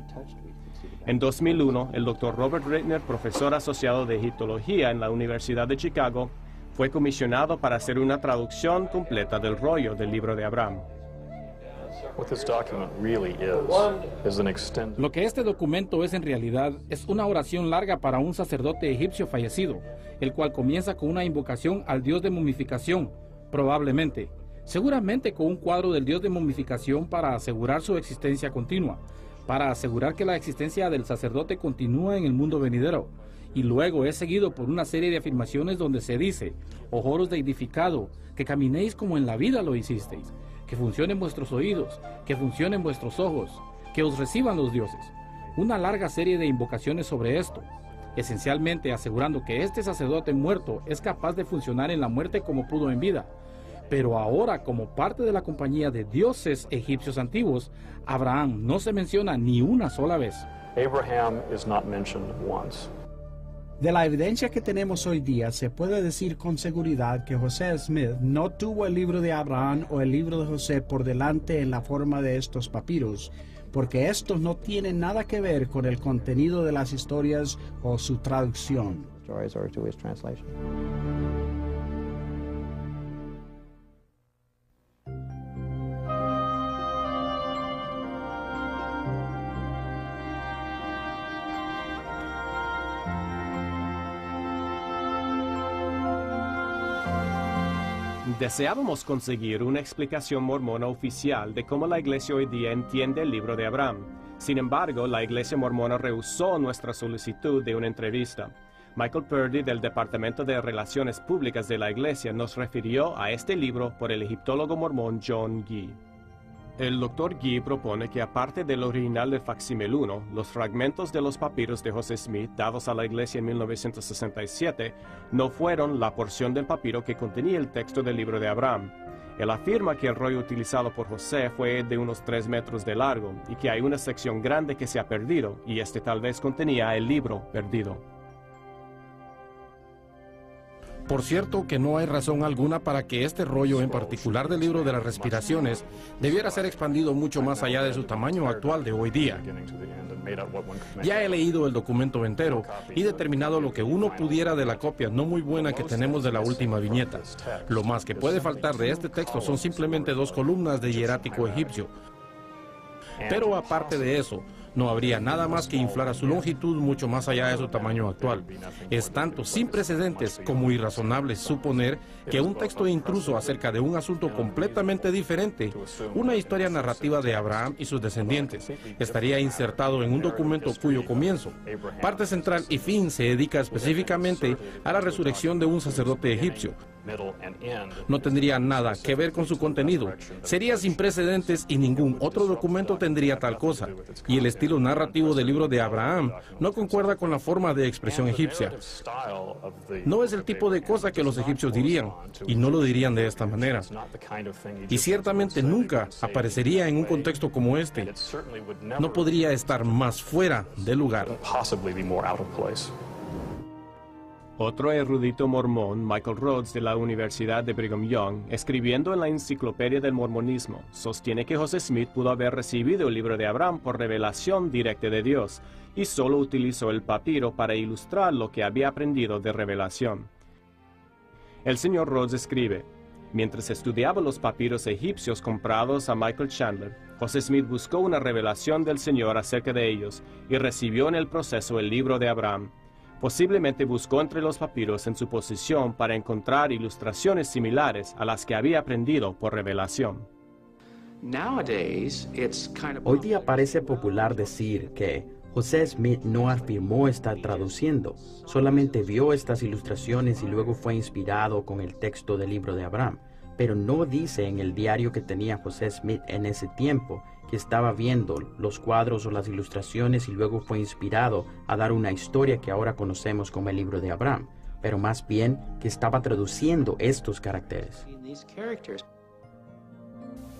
[SPEAKER 1] En 2001, el Dr. Robert Rittner, profesor asociado de egiptología en la Universidad de Chicago, fue comisionado para hacer una traducción completa del rollo del libro de Abraham.
[SPEAKER 10] Lo que este documento es en realidad es una oración larga para un sacerdote egipcio fallecido, el cual comienza con una invocación al dios de momificación, probablemente, seguramente con un cuadro del dios de momificación para asegurar su existencia continua, para asegurar que la existencia del sacerdote continúa en el mundo venidero, y luego es seguido por una serie de afirmaciones donde se dice: ojoros deidificado, que caminéis como en la vida lo hicisteis, que funcionen vuestros oídos, que funcionen vuestros ojos, que os reciban los dioses. Una larga serie de invocaciones sobre esto, esencialmente asegurando que este sacerdote muerto es capaz de funcionar en la muerte como pudo en vida. Pero ahora, como parte de la compañía de dioses egipcios antiguos, Abraham no se menciona ni una sola vez.
[SPEAKER 13] Abraham is not mentioned once.
[SPEAKER 4] De la evidencia que tenemos hoy día, se puede decir con seguridad que José Smith no tuvo el libro de Abraham o el libro de José por delante en la forma de estos papiros, porque estos no tienen nada que ver con el contenido de las historias o su traducción.
[SPEAKER 1] Deseábamos conseguir una explicación mormona oficial de cómo la Iglesia hoy día entiende el libro de Abraham. Sin embargo, la Iglesia mormona rehusó nuestra solicitud de una entrevista. Michael Purdy, del Departamento de Relaciones Públicas de la Iglesia, nos refirió a este libro por el egiptólogo mormón John Gee. El Dr. Gee propone que aparte del original del facsímil 1, los fragmentos de los papiros de José Smith dados a la Iglesia en 1967 no fueron la porción del papiro que contenía el texto del libro de Abraham. Él afirma que el rollo utilizado por José fue de unos 3 metros de largo y que hay una sección grande que se ha perdido y este tal vez contenía el libro perdido.
[SPEAKER 7] Por cierto que no hay razón alguna para que este rollo, en particular del libro de las respiraciones, debiera ser expandido mucho más allá de su tamaño actual de hoy día. Ya he leído el documento entero y determinado lo que uno pudiera de la copia no muy buena que tenemos de la última viñeta. Lo más que puede faltar de este texto son simplemente 2 columnas de hierático egipcio. Pero aparte de eso, no habría nada más que inflar a su longitud mucho más allá de su tamaño actual. Es tanto sin precedentes como irrazonable suponer que un texto intruso acerca de un asunto completamente diferente, una historia narrativa de Abraham y sus descendientes, estaría insertado en un documento cuyo comienzo, parte central y fin se dedica específicamente a la resurrección de un sacerdote egipcio. No tendría nada que ver con su contenido, sería sin precedentes y ningún otro documento tendría tal cosa, y el estilo narrativo del libro de Abraham no concuerda con la forma de expresión egipcia. No es el tipo de cosa que los egipcios dirían, y no lo dirían de esta manera. Y ciertamente nunca aparecería en un contexto como este. No podría estar más fuera de lugar.
[SPEAKER 1] Otro erudito mormón, Michael Rhodes, de la Universidad de Brigham Young, escribiendo en la Enciclopedia del Mormonismo, sostiene que José Smith pudo haber recibido el libro de Abraham por revelación directa de Dios, y solo utilizó el papiro para ilustrar lo que había aprendido de revelación. El señor Rhodes escribe: mientras estudiaba los papiros egipcios comprados a Michael Chandler, José Smith buscó una revelación del Señor acerca de ellos, y recibió en el proceso el libro de Abraham. Posiblemente buscó entre los papiros en su posición para encontrar ilustraciones similares a las que había aprendido por revelación.
[SPEAKER 8] Hoy día parece popular decir que José Smith no afirmó estar traduciendo, solamente vio estas ilustraciones y luego fue inspirado con el texto del libro de Abraham, pero no dice en el diario que tenía José Smith en ese tiempo que estaba viendo los cuadros o las ilustraciones y luego fue inspirado a dar una historia que ahora conocemos como el libro de Abraham, pero más bien que estaba traduciendo estos caracteres.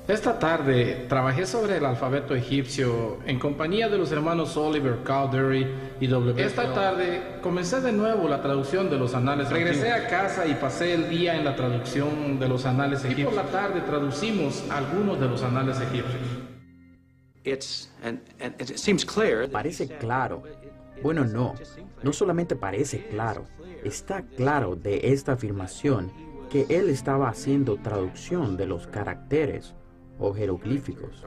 [SPEAKER 10] Esta tarde trabajé sobre el alfabeto egipcio en compañía de los hermanos Oliver Cowdery y W. Esta tarde comencé de nuevo la traducción de los anales. Regresé a casa y pasé el día en la traducción de los anales egipcios. Y por la tarde traducimos algunos de los anales egipcios.
[SPEAKER 8] Parece claro. Bueno, no solamente parece claro, está claro de esta afirmación que él estaba haciendo traducción de los caracteres o jeroglíficos.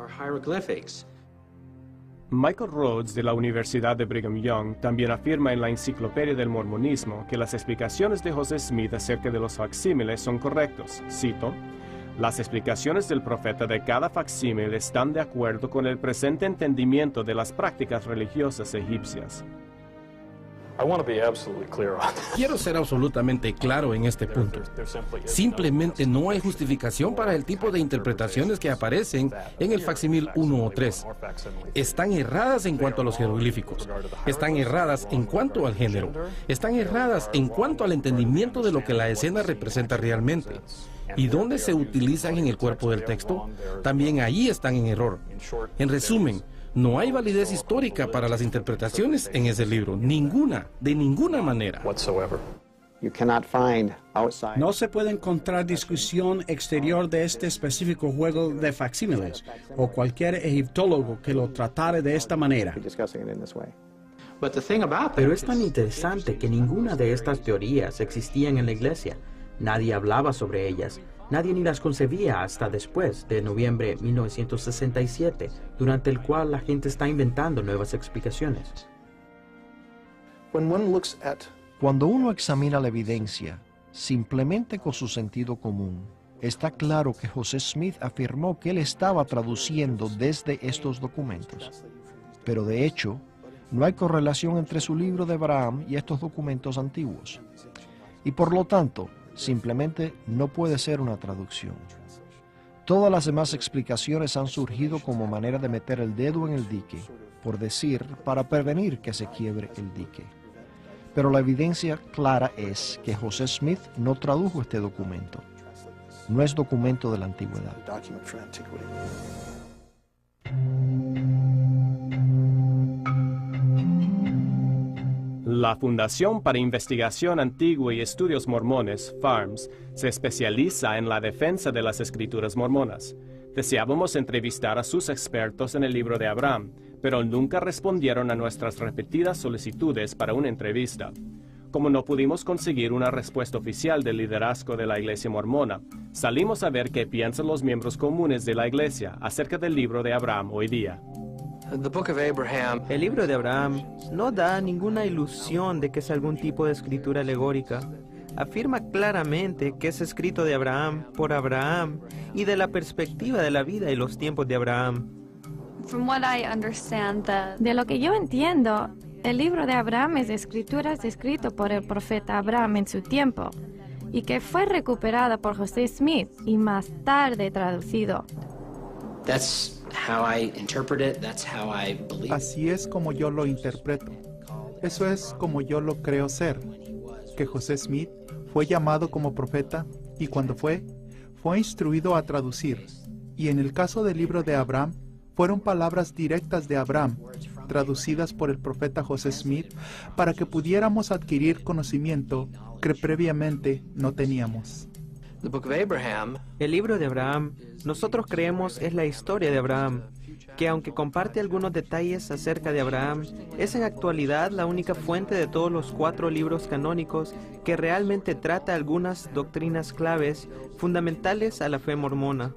[SPEAKER 1] Michael Rhodes, de la Universidad de Brigham Young, también afirma en la Enciclopedia del Mormonismo que las explicaciones de José Smith acerca de los facsímiles son correctos. Cito: las explicaciones del profeta de cada facsímil están de acuerdo con el presente entendimiento de las prácticas religiosas egipcias.
[SPEAKER 7] Quiero ser absolutamente claro en este punto. Simplemente no hay justificación para el tipo de interpretaciones que aparecen en el facsímil 1 o 3. Están erradas en cuanto a los jeroglíficos. Están erradas en cuanto al género. Están erradas en cuanto al entendimiento de lo que la escena representa realmente. ¿Y dónde se utilizan en el cuerpo del texto? También ahí están en error. En resumen, no hay validez histórica para las interpretaciones en ese libro. Ninguna, de ninguna manera.
[SPEAKER 4] No se puede encontrar discusión exterior de este específico juego de facsímiles o cualquier egiptólogo que lo tratare de esta manera.
[SPEAKER 8] Pero es tan interesante que ninguna de estas teorías existían en la iglesia. Nadie hablaba sobre ellas. Nadie ni las concebía hasta después de noviembre de 1967, durante el cual la gente está inventando nuevas explicaciones.
[SPEAKER 9] Cuando uno examina la evidencia, simplemente con su sentido común, está claro que José Smith afirmó que él estaba traduciendo desde estos documentos. Pero de hecho, no hay correlación entre su libro de Abraham y estos documentos antiguos. Y por lo tanto, simplemente no puede ser una traducción. Todas las demás explicaciones han surgido como manera de meter el dedo en el dique, por decir, para prevenir que se quiebre el dique. Pero la evidencia clara es que José Smith no tradujo este documento. No es documento de la antigüedad.
[SPEAKER 1] La Fundación para Investigación Antigua y Estudios Mormones, FARMS, se especializa en la defensa de las escrituras mormonas. Deseábamos entrevistar a sus expertos en el libro de Abraham, pero nunca respondieron a nuestras repetidas solicitudes para una entrevista. Como no pudimos conseguir una respuesta oficial del liderazgo de la Iglesia Mormona, salimos a ver qué piensan los miembros comunes de la Iglesia acerca del libro de Abraham hoy día.
[SPEAKER 12] El libro de Abraham no da ninguna ilusión de que es algún tipo de escritura alegórica. Afirma claramente que es escrito de Abraham, por Abraham, y de la perspectiva de la vida y los tiempos de Abraham.
[SPEAKER 14] De lo que yo entiendo, el libro de Abraham es escrituras escrito por el profeta Abraham en su tiempo, y que fue recuperada por José Smith y más tarde traducido.
[SPEAKER 15] Así es como yo lo interpreto. Eso es como yo lo creo ser. Que José Smith fue llamado como profeta y cuando fue instruido a traducir. Y en el caso del libro de Abraham, fueron palabras directas de Abraham, traducidas por el profeta José Smith, para que pudiéramos adquirir conocimiento que previamente no teníamos.
[SPEAKER 12] El libro de Abraham, nosotros creemos es la historia de Abraham, que aunque comparte algunos detalles acerca de Abraham, es en actualidad la única fuente de todos los 4 libros canónicos que realmente trata algunas doctrinas claves fundamentales a la fe mormona.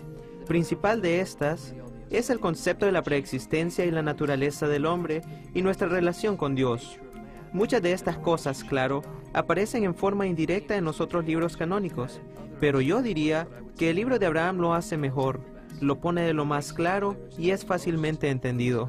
[SPEAKER 12] Principal de estas es el concepto de la preexistencia y la naturaleza del hombre y nuestra relación con Dios. Muchas de estas cosas, claro, aparecen en forma indirecta en los otros libros canónicos, pero yo diría que el libro de Abraham lo hace mejor, lo pone de lo más claro y es fácilmente entendido.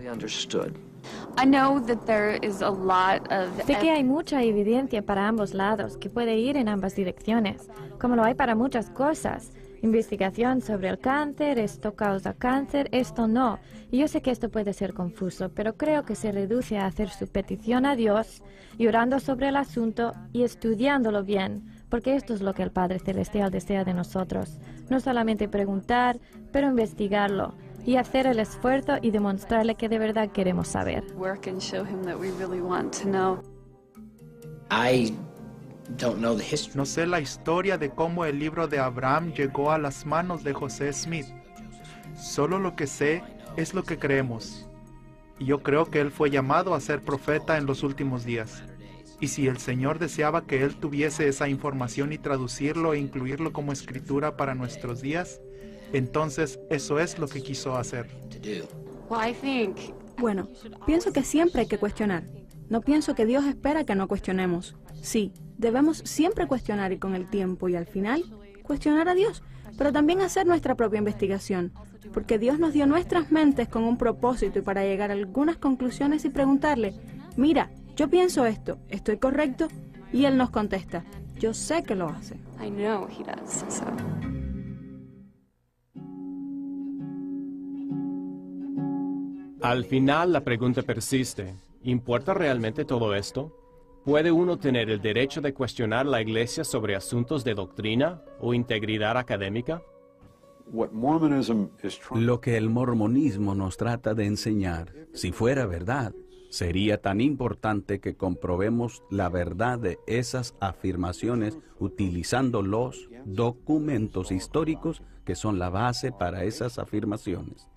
[SPEAKER 14] Sé que hay mucha evidencia para ambos lados, que puede ir en ambas direcciones, como lo hay para muchas cosas. Investigación sobre el cáncer, esto causa cáncer, esto no. Y yo sé que esto puede ser confuso, pero creo que se reduce a hacer su petición a Dios y orando sobre el asunto y estudiándolo bien, porque esto es lo que el Padre Celestial desea de nosotros. No solamente preguntar, pero investigarlo y hacer el esfuerzo y demostrarle que de verdad queremos saber.
[SPEAKER 15] No sé la historia de cómo el libro de Abraham llegó a las manos de José Smith. Solo lo que sé es lo que creemos. Y yo creo que él fue llamado a ser profeta en los últimos días. Y si el Señor deseaba que él tuviese esa información y traducirlo e incluirlo como escritura para nuestros días, entonces eso es lo que quiso hacer.
[SPEAKER 16] Bueno, pienso que siempre hay que cuestionar. No pienso que Dios espera que no cuestionemos. Sí, debemos siempre cuestionar y con el tiempo y al final cuestionar a Dios, pero también hacer nuestra propia investigación, porque Dios nos dio nuestras mentes con un propósito y para llegar a algunas conclusiones y preguntarle, mira, yo pienso esto, ¿estoy correcto? Y Él nos contesta, yo sé que lo hace.
[SPEAKER 1] Al final la pregunta persiste, ¿importa realmente todo esto? ¿Puede uno tener el derecho de cuestionar la Iglesia sobre asuntos de doctrina o integridad académica?
[SPEAKER 6] Lo que el mormonismo nos trata de enseñar, si fuera verdad, sería tan importante que comprobemos la verdad de esas afirmaciones utilizando los documentos históricos que son la base para esas afirmaciones.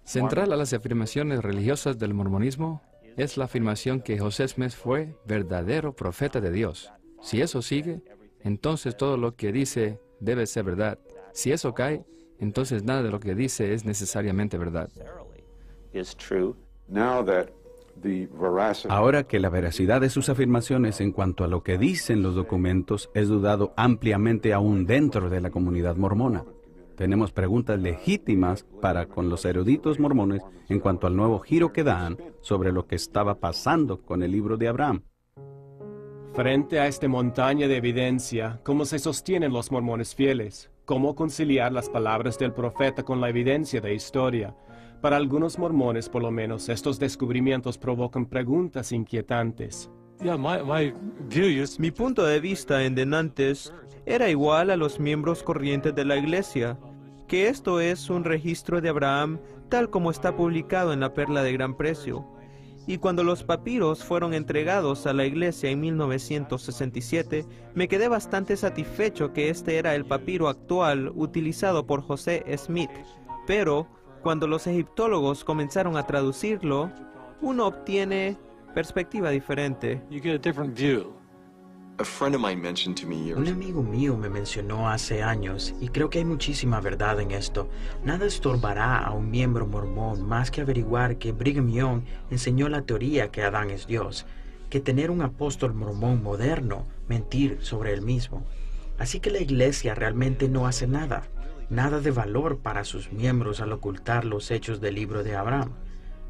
[SPEAKER 2] Central a las afirmaciones religiosas del mormonismo es la afirmación que José Smith fue verdadero profeta de Dios. Si eso sigue, entonces todo lo que dice debe ser verdad. Si eso cae, entonces nada de lo que dice es necesariamente verdad.
[SPEAKER 6] Ahora que la veracidad de sus afirmaciones en cuanto a lo que dicen los documentos es dudado ampliamente aún dentro de la comunidad mormona, tenemos preguntas legítimas para con los eruditos mormones en cuanto al nuevo giro que dan sobre lo que estaba pasando con el libro de Abraham.
[SPEAKER 1] Frente a esta montaña de evidencia, ¿cómo se sostienen los mormones fieles? ¿Cómo conciliar las palabras del profeta con la evidencia de historia? Para algunos mormones, por lo menos, estos descubrimientos provocan preguntas inquietantes.
[SPEAKER 12] Mi punto de vista en denantes era igual a los miembros corrientes de la Iglesia, que esto es un registro de Abraham tal como está publicado en la Perla de Gran Precio. Y cuando los papiros fueron entregados a la iglesia en 1967, me quedé bastante satisfecho que este era el papiro actual utilizado por José Smith. Pero, cuando los egiptólogos comenzaron a traducirlo, uno obtiene perspectiva diferente.
[SPEAKER 8] Un amigo mío me mencionó hace años, y creo que hay muchísima verdad en esto. Nada estorbará a un miembro mormón más que averiguar que Brigham Young enseñó la teoría que Adán es Dios, que tener un apóstol mormón moderno mentir sobre él mismo. Así que la iglesia realmente no hace nada de valor para sus miembros al ocultar los hechos del libro de Abraham.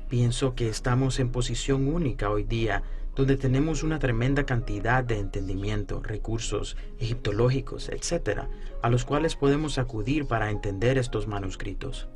[SPEAKER 8] Pienso que estamos en posición única hoy día, donde tenemos una tremenda cantidad de entendimiento, recursos egiptológicos, etc., a los cuales podemos acudir para entender estos manuscritos.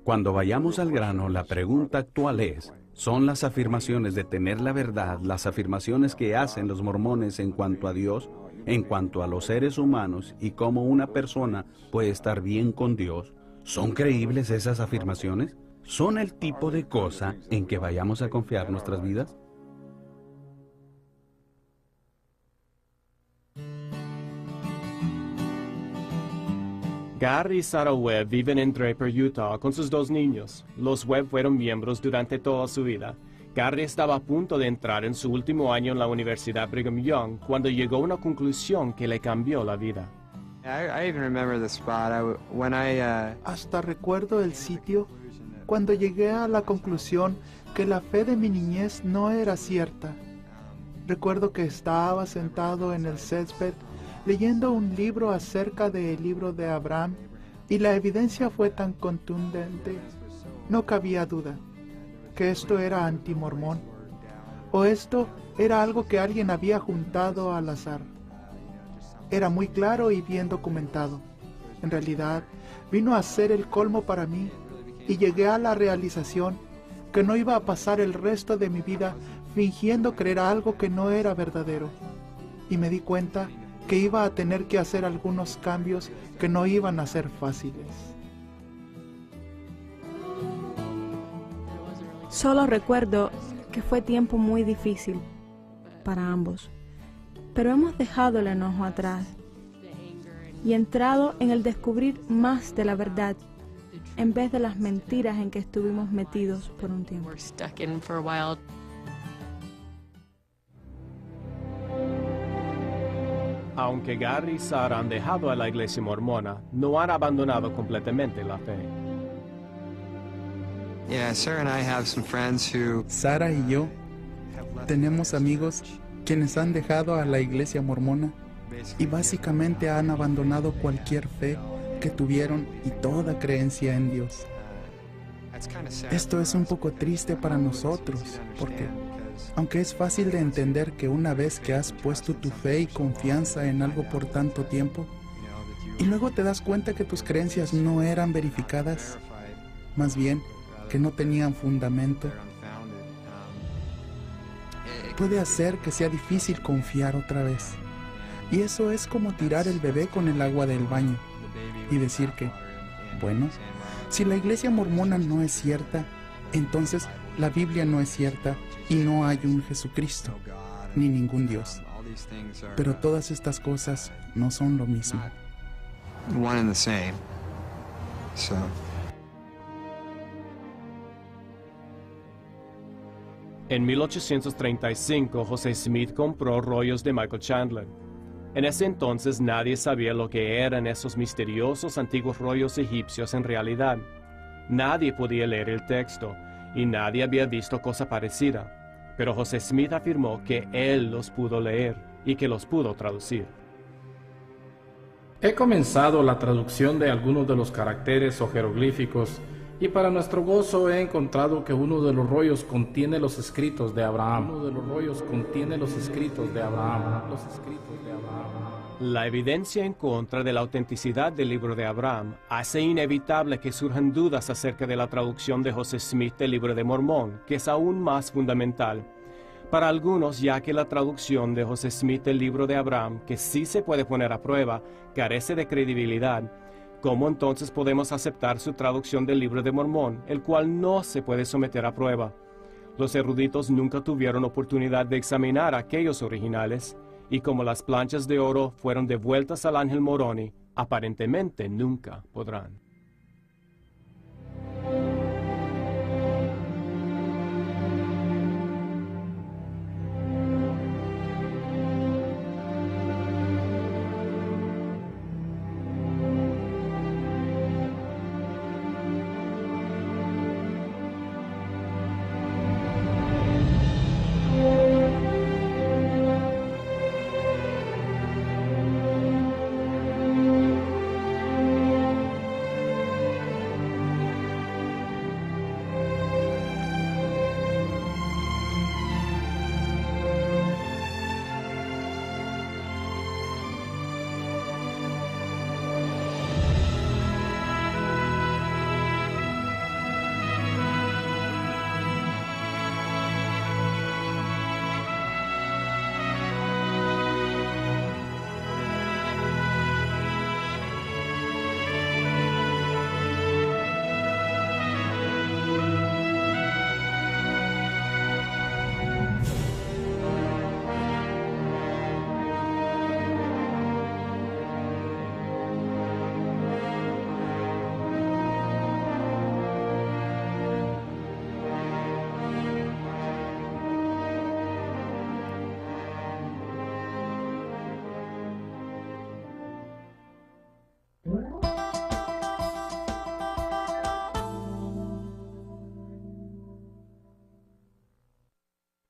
[SPEAKER 6] Cuando vayamos al grano, la pregunta actual es, ¿son las afirmaciones de tener la verdad las afirmaciones que hacen los mormones en cuanto a Dios, en cuanto a los seres humanos y cómo una persona puede estar bien con Dios? ¿Son creíbles esas afirmaciones? ¿Son el tipo de cosa en que vayamos a confiar nuestras vidas?
[SPEAKER 1] Gary y Sarah Webb viven en Draper, Utah, con sus 2 niños. Los Webb fueron miembros durante toda su vida. Gary estaba a punto de entrar en su último año en la Universidad Brigham Young cuando llegó a una conclusión que le cambió la vida.
[SPEAKER 15] Hasta recuerdo el sitio cuando llegué a la conclusión que la fe de mi niñez no era cierta. Recuerdo que estaba sentado en el césped leyendo un libro acerca del libro de Abraham y la evidencia fue tan contundente, no cabía duda que esto era antimormón o esto era algo que alguien había juntado al azar. Era muy claro y bien documentado. En realidad, vino a ser el colmo para mí y llegué a la realización que no iba a pasar el resto de mi vida fingiendo creer algo que no era verdadero. Y me di cuenta que iba a tener que hacer algunos cambios que no iban a ser fáciles.
[SPEAKER 16] Solo recuerdo que fue tiempo muy difícil para ambos. Pero hemos dejado el enojo atrás y entrado en el descubrir más de la verdad en vez de las mentiras en que estuvimos metidos por un tiempo.
[SPEAKER 1] Aunque Gary y Sarah han dejado a la iglesia mormona, no han abandonado completamente la fe.
[SPEAKER 15] Sarah y yo tenemos amigos quienes han dejado a la iglesia mormona y básicamente han abandonado cualquier fe que tuvieron y toda creencia en Dios. Esto es un poco triste para nosotros, porque aunque es fácil de entender que una vez que has puesto tu fe y confianza en algo por tanto tiempo, y luego te das cuenta que tus creencias no eran verificadas, más bien que no tenían fundamento, puede hacer que sea difícil confiar otra vez. Y eso es como tirar el bebé con el agua del baño y decir que, bueno, si la iglesia mormona no es cierta, entonces la Biblia no es cierta y no hay un Jesucristo, ni ningún Dios. Pero todas estas cosas no son lo mismo.
[SPEAKER 1] En 1835, José Smith compró rollos de Michael Chandler. En ese entonces nadie sabía lo que eran esos misteriosos antiguos rollos egipcios en realidad. Nadie podía leer el texto y nadie había visto cosa parecida. Pero José Smith afirmó que él los pudo leer y que los pudo traducir.
[SPEAKER 10] He comenzado la traducción de algunos de los caracteres o jeroglíficos y para nuestro gozo he encontrado que uno de los rollos contiene los escritos de Abraham.
[SPEAKER 1] La evidencia en contra de la autenticidad del libro de Abraham hace inevitable que surjan dudas acerca de la traducción de José Smith del libro de Mormón, que es aún más fundamental. Para algunos, ya que la traducción de José Smith del libro de Abraham, que sí se puede poner a prueba, carece de credibilidad, ¿Cómo entonces podemos aceptar su traducción del Libro de Mormón, el cual no se puede someter a prueba? Los eruditos nunca tuvieron oportunidad de examinar aquellos originales, y como las planchas de oro fueron devueltas al ángel Moroni, aparentemente nunca podrán.